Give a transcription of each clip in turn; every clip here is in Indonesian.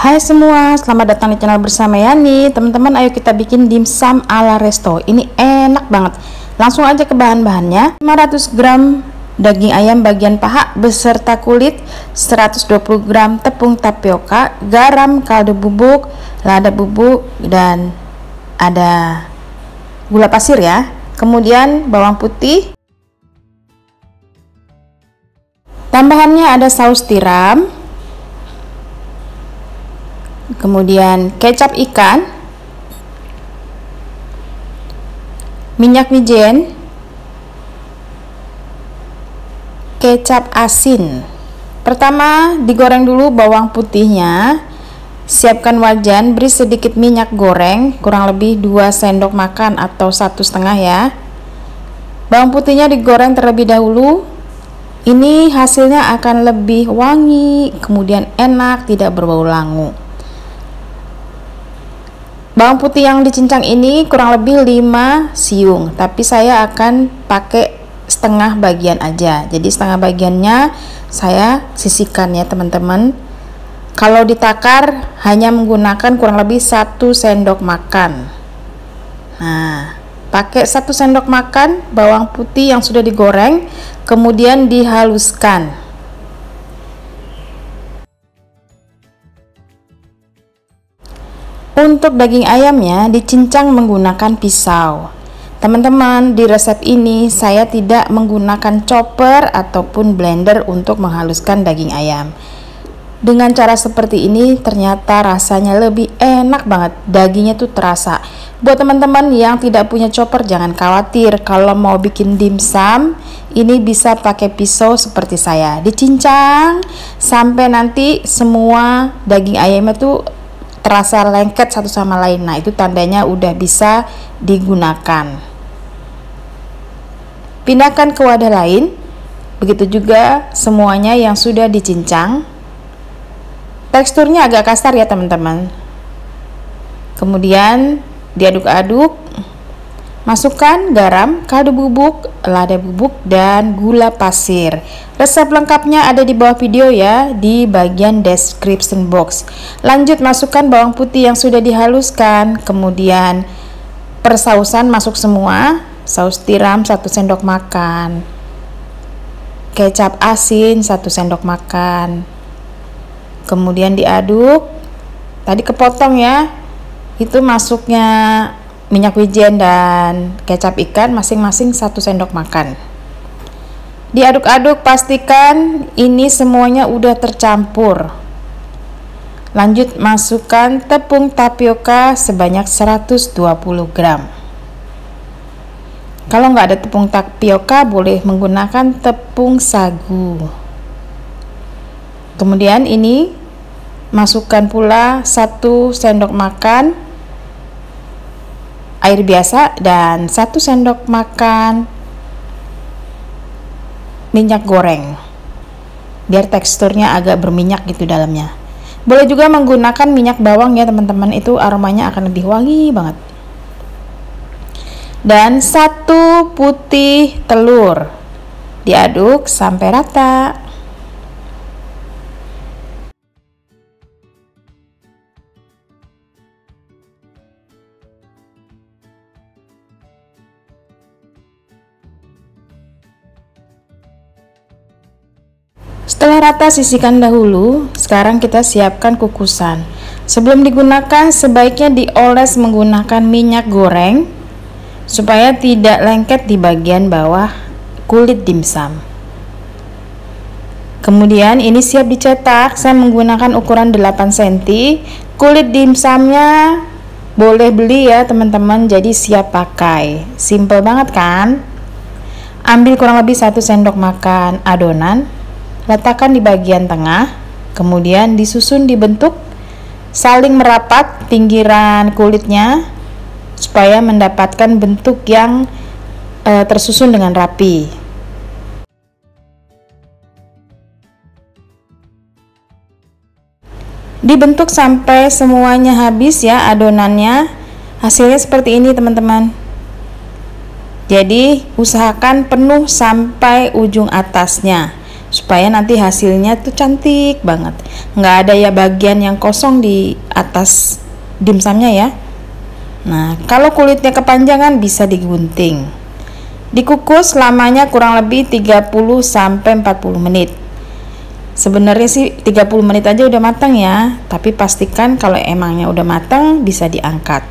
Hai semua, selamat datang di channel bersama Yani. Teman-teman, ayo kita bikin dimsum ala resto. Ini enak banget. Langsung aja ke bahan-bahannya. 500 gram daging ayam bagian paha beserta kulit, 120 gram tepung tapioka, garam, kaldu bubuk, lada bubuk, dan ada gula pasir ya. Kemudian bawang putih. Tambahannya ada saus tiram, kemudian kecap ikan, minyak wijen, kecap asin. Pertama, digoreng dulu bawang putihnya. Siapkan wajan, beri sedikit minyak goreng, kurang lebih 2 sendok makan atau 1,5 ya. Bawang putihnya digoreng terlebih dahulu. Ini hasilnya akan lebih wangi, kemudian enak, tidak berbau langu. Bawang putih yang dicincang ini kurang lebih 5 siung, tapi saya akan pakai setengah bagian aja. Jadi setengah bagiannya saya sisihkan ya teman-teman. Kalau ditakar hanya menggunakan kurang lebih 1 sendok makan. Nah, pakai 1 sendok makan bawang putih yang sudah digoreng, kemudian dihaluskan. Untuk daging ayamnya dicincang menggunakan pisau. Teman-teman, di resep ini saya tidak menggunakan chopper ataupun blender untuk menghaluskan daging ayam. Dengan cara seperti ini ternyata rasanya lebih enak banget, dagingnya tuh terasa. Buat teman-teman yang tidak punya chopper jangan khawatir, kalau mau bikin dimsum ini bisa pakai pisau seperti saya. Dicincang sampai nanti semua daging ayamnya tuh terasa lengket satu sama lain. Nah, itu tandanya udah bisa digunakan. Pindahkan ke wadah lain. Begitu juga semuanya yang sudah dicincang. Teksturnya agak kasar ya teman-teman. Kemudian diaduk-aduk. Masukkan garam, kaldu bubuk, lada bubuk, dan gula pasir. Resep lengkapnya ada di bawah video ya, di bagian description box. Lanjut masukkan bawang putih yang sudah dihaluskan. Kemudian persausan masuk semua. Saus tiram 1 sendok makan, kecap asin 1 sendok makan. Kemudian diaduk. Tadi kepotong ya, itu masuknya minyak wijen dan kecap ikan masing-masing 1 sendok makan. Diaduk-aduk, pastikan ini semuanya udah tercampur. Lanjut masukkan tepung tapioka sebanyak 120 gram. Kalau nggak ada tepung tapioka boleh menggunakan tepung sagu. Kemudian ini masukkan pula 1 sendok makan air biasa dan 1 sendok makan minyak goreng, biar teksturnya agak berminyak gitu dalamnya. Boleh juga menggunakan minyak bawang ya teman-teman, itu aromanya akan lebih wangi banget. Dan 1 putih telur, diaduk sampai rata. Setelah rata, sisihkan dahulu. Sekarang kita siapkan kukusan. Sebelum digunakan sebaiknya dioles menggunakan minyak goreng supaya tidak lengket di bagian bawah kulit dimsum. Kemudian ini siap dicetak. Saya menggunakan ukuran 8 cm. Kulit dimsumnya boleh beli ya teman-teman, jadi siap pakai. Simple banget kan? Ambil kurang lebih 1 sendok makan adonan, letakkan di bagian tengah, kemudian disusun dibentuk saling merapat pinggiran kulitnya supaya mendapatkan bentuk yang tersusun dengan rapi. Dibentuk sampai semuanya habis ya adonannya. Hasilnya seperti ini teman-teman. Jadi usahakan penuh sampai ujung atasnya. supaya nanti hasilnya tuh cantik banget, nggak ada ya bagian yang kosong di atas dimsumnya ya. Nah, kalau kulitnya kepanjangan bisa digunting. Dikukus lamanya kurang lebih 30-40 menit. Sebenarnya sih 30 menit aja udah matang ya, tapi pastikan kalau emangnya udah matang bisa diangkat.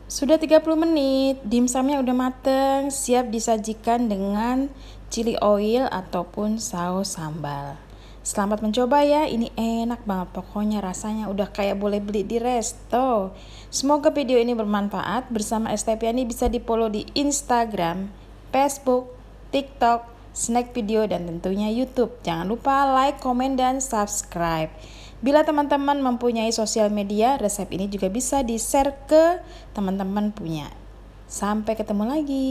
Sudah 30 menit, dimsumnya udah mateng, siap disajikan dengan chili oil ataupun saus sambal. Selamat mencoba ya, ini enak banget pokoknya, rasanya udah kayak boleh beli di resto. Semoga video ini bermanfaat. Bersama Estepiani bisa di-follow di Instagram, Facebook, TikTok, Snack Video, dan tentunya YouTube. Jangan lupa like, komen, dan subscribe. Bila teman-teman mempunyai sosial media, resep ini juga bisa di-share ke teman-teman punya. Sampai ketemu lagi.